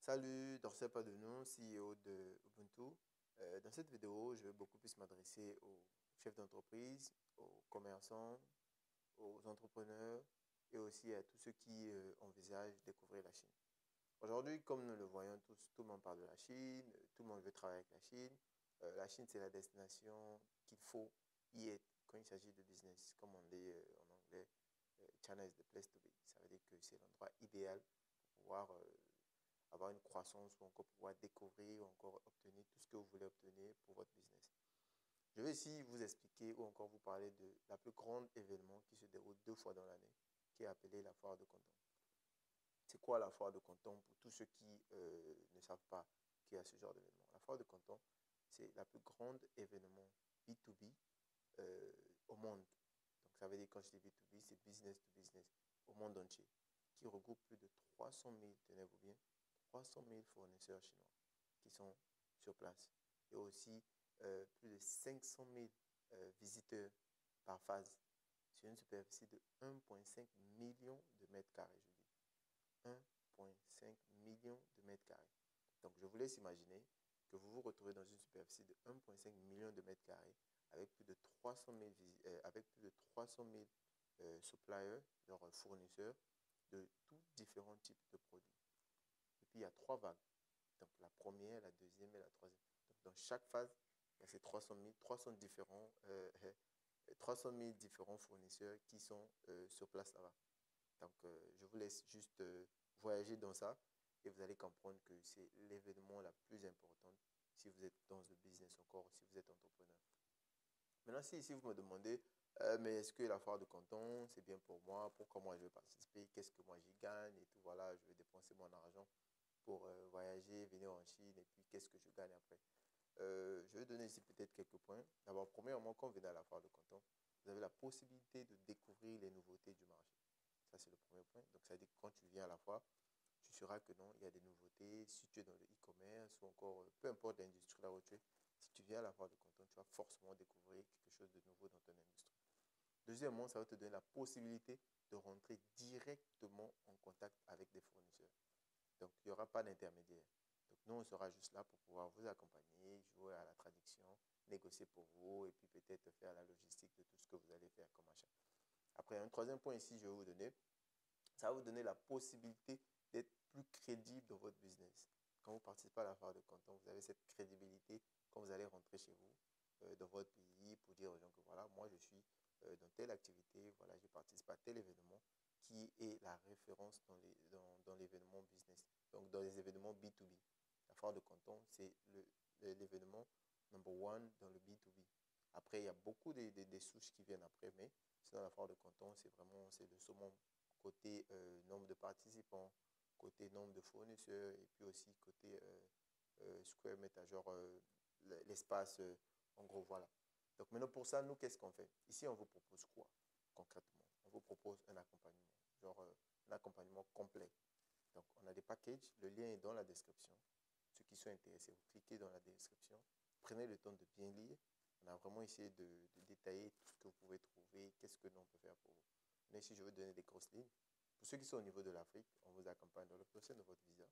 Salut, Dorsey Padono, CEO de Ubuntu. Dans cette vidéo, je vais beaucoup plus m'adresser aux chefs d'entreprise, aux commerçants, aux entrepreneurs et aussi à tous ceux qui envisagent découvrir la Chine. Aujourd'hui, comme nous le voyons tous, tout le monde parle de la Chine, tout le monde veut travailler avec la Chine. La Chine, c'est la destination qu'il faut y être quand il s'agit de business. Comme on dit en anglais, China is the place to be. Ça veut dire que c'est l'endroit idéal pour pouvoir avoir une croissance ou encore pouvoir découvrir ou encore obtenir tout ce que vous voulez obtenir pour votre business. Je vais ici vous expliquer ou encore vous parler de la plus grande événement qui se déroule 2 fois dans l'année, qui est appelée la foire de Canton. C'est quoi la foire de Canton pour tous ceux qui ne savent pas qu'il y a ce genre d'événement? La foire de Canton, c'est la plus grande événement B2B au monde. Donc ça veut dire quand je dis B2B, c'est business to business au monde entier, qui regroupe plus de 300 000, tenez-vous bien, 300 000 fournisseurs chinois qui sont sur place. Et aussi plus de 500 000 visiteurs par phase sur une superficie de 1,5 million de mètres carrés, je dis. 1,5 million de mètres carrés. Donc, je vous laisse imaginer que vous vous retrouvez dans une superficie de 1,5 million de mètres carrés avec plus de 300 000, suppliers, leurs fournisseurs, de tous différents types de produits. Et puis, il y a 3 vagues. Donc, la première, la deuxième et la troisième. Donc, dans chaque phase, il y a ces 300 000 différents fournisseurs qui sont sur place là-bas. Donc, je vous laisse juste voyager dans ça et vous allez comprendre que c'est l'événement la plus importante si vous êtes dans le business encore, si vous êtes entrepreneur. Maintenant, si vous me demandez, mais est-ce que la foire de Canton, c'est bien pour moi? Pourquoi moi je vais participer? Qu'est-ce que moi j'y gagne? Et tout, voilà, je vais dépenser mon argent pour voyager, venir en Chine et puis qu'est-ce que je gagne après? Je vais donner ici peut-être quelques points. D'abord, premièrement, quand vous venez à la foire de Canton, vous avez la possibilité de découvrir les nouveautés du marché. Ça, c'est le premier point. Donc, ça veut dire que quand tu viens à la foire, tu sauras que non, il y a des nouveautés. Si tu es dans le e-commerce ou encore, peu importe l'industrie là où tu es, si tu viens à la foire de Canton, tu vas forcément découvrir quelque chose de nouveau dans ton industrie. Deuxièmement, ça va te donner la possibilité de rentrer directement en contact avec des fournisseurs. Donc, il n'y aura pas d'intermédiaire. Donc, nous, on sera juste là pour pouvoir vous accompagner, jouer à la traduction, négocier pour vous et puis peut-être faire la logistique de tout ce que vous allez faire comme achat. Après, un troisième point ici, je vais vous donner, ça va vous donner la possibilité d'être plus crédible dans votre business. Quand vous participez à la foire de Canton, vous avez cette crédibilité quand vous allez rentrer chez vous, dans votre pays, pour dire aux gens que voilà, moi je suis dans telle activité, voilà, je participe à tel événement qui est la référence dans l'événement business, donc dans les événements B2B. La foire de Canton, c'est l'événement number one dans le B2B. Après, il y a beaucoup des souches qui viennent après, mais sinon la foire de Canton, c'est vraiment le saumon côté nombre de participants, côté nombre de fournisseurs et puis aussi côté square meter, genre l'espace, en gros, voilà. Donc maintenant pour ça, nous, qu'est-ce qu'on fait? Ici, on vous propose quoi concrètement? On vous propose un accompagnement, genre un accompagnement complet. Donc on a des packages, le lien est dans la description. Ceux qui sont intéressés, vous cliquez dans la description, prenez le temps de bien lire. On a vraiment essayé de détailler tout ce que vous pouvez trouver, qu'est-ce que l'on peut faire pour vous. Mais ici, je vais donner des grosses lignes. Pour ceux qui sont au niveau de l'Afrique, on vous accompagne dans le procès de votre visa.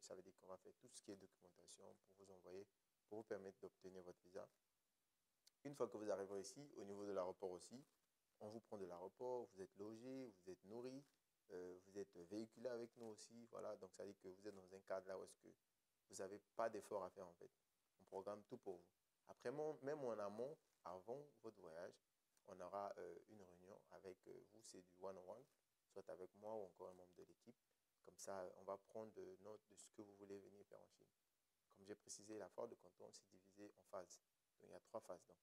Ça veut dire qu'on va faire tout ce qui est documentation pour vous envoyer, pour vous permettre d'obtenir votre visa. Une fois que vous arrivez ici, au niveau de l'aéroport aussi, on vous prend de l'aéroport, vous êtes logé, vous êtes nourri, vous êtes véhiculé avec nous aussi. Voilà, donc ça veut dire que vous êtes dans un cadre là où est-ce que vous n'avez pas d'effort à faire en fait. On programme tout pour vous. Après, même en amont, avant votre voyage, on aura une réunion avec vous, c'est du one-on-one, soit avec moi ou encore un membre de l'équipe. Comme ça, on va prendre note de ce que vous voulez venir faire en Chine. Comme j'ai précisé, la foire de Canton, c'est divisé en phases. Donc, il y a 3 phases. Donc,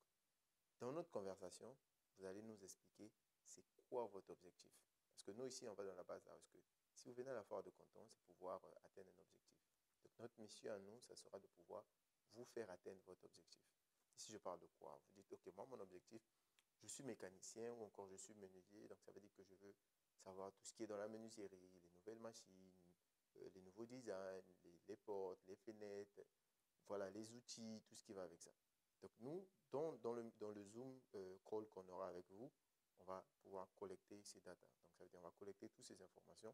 dans notre conversation, vous allez nous expliquer c'est quoi votre objectif. Parce que nous, ici, on va dans la base là, parce que si vous venez à la foire de Canton, c'est pouvoir atteindre un objectif. Donc, notre mission à nous, ça sera de pouvoir vous faire atteindre votre objectif. Ici, je parle de quoi? Vous dites, OK, moi, mon objectif, je suis mécanicien ou encore je suis menuisier. Donc, ça veut dire que je veux savoir tout ce qui est dans la menuiserie, les nouvelles machines, les nouveaux designs, les portes, les fenêtres, voilà, les outils, tout ce qui va avec ça. Donc, nous, dans le Zoom call qu'on aura avec vous, on va pouvoir collecter ces data. Donc, ça veut dire qu'on va collecter toutes ces informations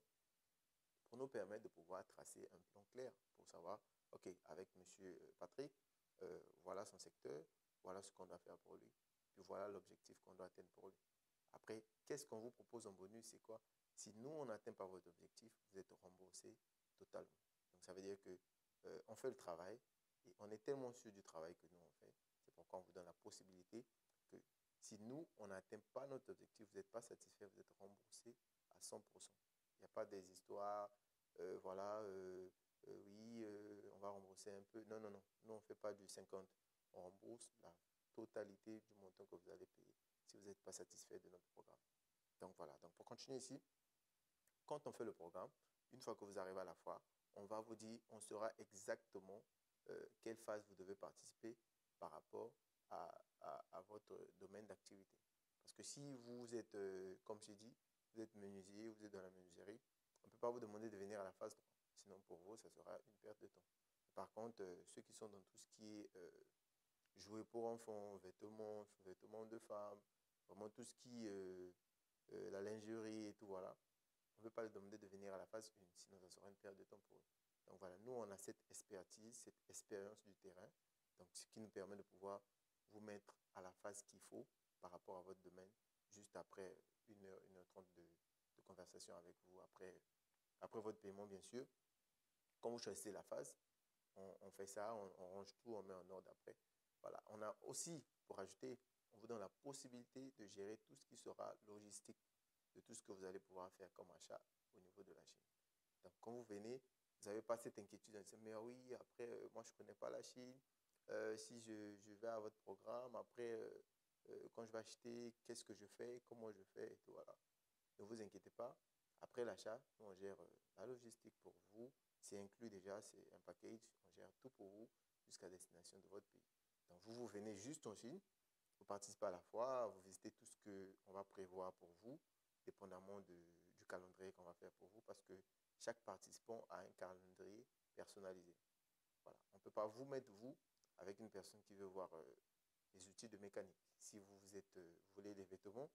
pour nous permettre de pouvoir tracer un plan clair pour savoir, OK, avec M. Patrick, voilà son secteur, voilà ce qu'on doit faire pour lui, puis voilà l'objectif qu'on doit atteindre pour lui. Après, qu'est-ce qu'on vous propose en bonus? C'est quoi? Si nous, on n'atteint pas votre objectif, vous êtes remboursé totalement. Donc, ça veut dire que on fait le travail et on est tellement sûr du travail que nous, on fait. C'est pourquoi on vous donne la possibilité que si nous, on n'atteint pas notre objectif, vous n'êtes pas satisfait, vous êtes remboursé à 100%. Il n'y a pas des histoires, voilà, oui, on va rembourser un peu. Non, non, non. Nous, on ne fait pas du 50. On rembourse la totalité du montant que vous allez payer si vous n'êtes pas satisfait de notre programme. Donc voilà, donc pour continuer ici, quand on fait le programme, une fois que vous arrivez à la foire, on va vous dire, on saura exactement quelle phase vous devez participer par rapport à votre domaine d'activité. Parce que si vous êtes, comme j'ai dit, vous êtes menuisier, vous êtes dans la menuiserie, on ne peut pas vous demander de venir à la phase 3. Sinon, pour vous, ça sera une perte de temps. Par contre, ceux qui sont dans tout ce qui est jouets pour enfants, vêtements de femmes, vraiment tout ce qui la lingerie et tout, voilà. On ne peut pas leur demander de venir à la phase 1, sinon ça sera une perte de temps pour eux. Donc voilà, nous, on a cette expertise, cette expérience du terrain, donc ce qui nous permet de pouvoir vous mettre à la phase qu'il faut par rapport à votre domaine, juste après 1h30 de conversation avec vous, après votre paiement, bien sûr. Quand vous choisissez la phase, on fait ça, on range tout, on met en ordre après. Voilà. On a aussi, pour ajouter, on vous donne la possibilité de gérer tout ce qui sera logistique de tout ce que vous allez pouvoir faire comme achat au niveau de la Chine. Donc, quand vous venez, vous n'avez pas cette inquiétude de dire, mais oui, après, moi, je ne connais pas la Chine. Si je vais à votre programme, après, quand je vais acheter, qu'est-ce que je fais, comment je fais, et tout, voilà. Ne vous inquiétez pas. Après l'achat, on gère la logistique pour vous. C'est inclus déjà, c'est un package. On gère tout pour vous jusqu'à destination de votre pays. Donc, vous venez juste en Chine, vous participez à la foire, vous visitez tout ce qu'on va prévoir pour vous, dépendamment du calendrier qu'on va faire pour vous, parce que chaque participant a un calendrier personnalisé. Voilà. On ne peut pas vous mettre, vous, avec une personne qui veut voir les outils de mécanique. Si vous voulez des vêtements,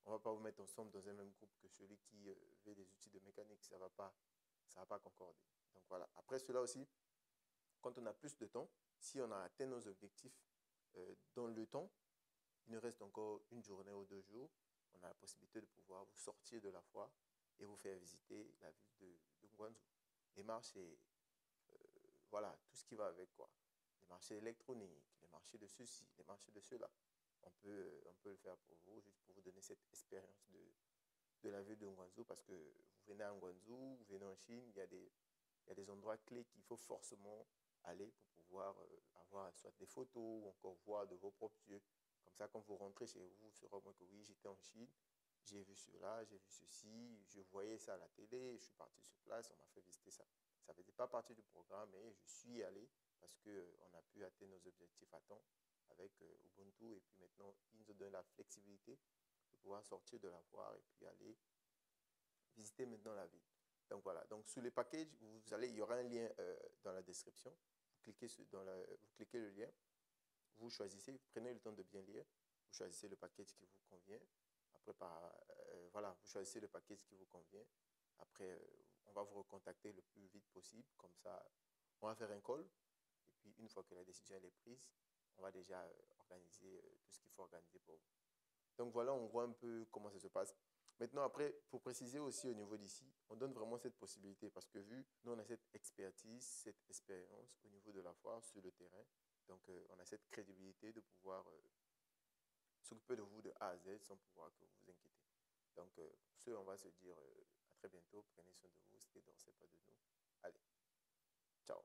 on ne va pas vous mettre ensemble dans un même groupe que celui qui veut des outils de mécanique. Ça va pas concorder. Donc voilà. Après cela aussi, quand on a plus de temps, si on a atteint nos objectifs dans le temps, il nous reste encore une journée ou 2 jours, on a la possibilité de pouvoir vous sortir de la foire et vous faire visiter la ville de Guangzhou. Les marchés, voilà, tout ce qui va avec quoi. Les marchés électroniques, les marchés de ceci, les marchés de cela. On peut le faire pour vous, juste pour vous donner cette expérience de la ville de Guangzhou, parce que vous venez à Guangzhou, vous venez en Chine, il y a des endroits clés qu'il faut forcément aller pour pouvoir avoir soit des photos ou encore voir de vos propres yeux. Comme ça, quand vous rentrez chez vous, vous serez au moins que oui, j'étais en Chine, j'ai vu cela, j'ai vu ceci, je voyais ça à la télé, je suis parti sur place, on m'a fait visiter ça. Ça ne faisait pas partie du programme, mais je suis allé parce qu'on a pu atteindre nos objectifs à temps avec Ubuntu. Et puis maintenant, ils nous donnent la flexibilité de pouvoir sortir de la foire et puis aller visiter maintenant la ville. Donc voilà, donc sous les packages, il y aura un lien dans la description. Vous cliquez le lien, vous choisissez, vous prenez le temps de bien lire, vous choisissez le package qui vous convient. Après, voilà, vous choisissez le package qui vous convient. Après, on va vous recontacter le plus vite possible. Comme ça, on va faire un call. Et puis, une fois que la décision est prise, on va déjà organiser tout ce qu'il faut organiser pour vous. Donc voilà, on voit un peu comment ça se passe. Maintenant, après, pour préciser aussi au niveau d'ici, on donne vraiment cette possibilité parce que vu, nous, on a cette expertise, cette expérience au niveau de la foire sur le terrain. Donc, on a cette crédibilité de pouvoir s'occuper de vous de A à Z sans pouvoir que vous vous inquiétez. Donc, pour ce, on va se dire à très bientôt. Prenez soin de vous. C'était dans C'est pas de nous. Allez, ciao.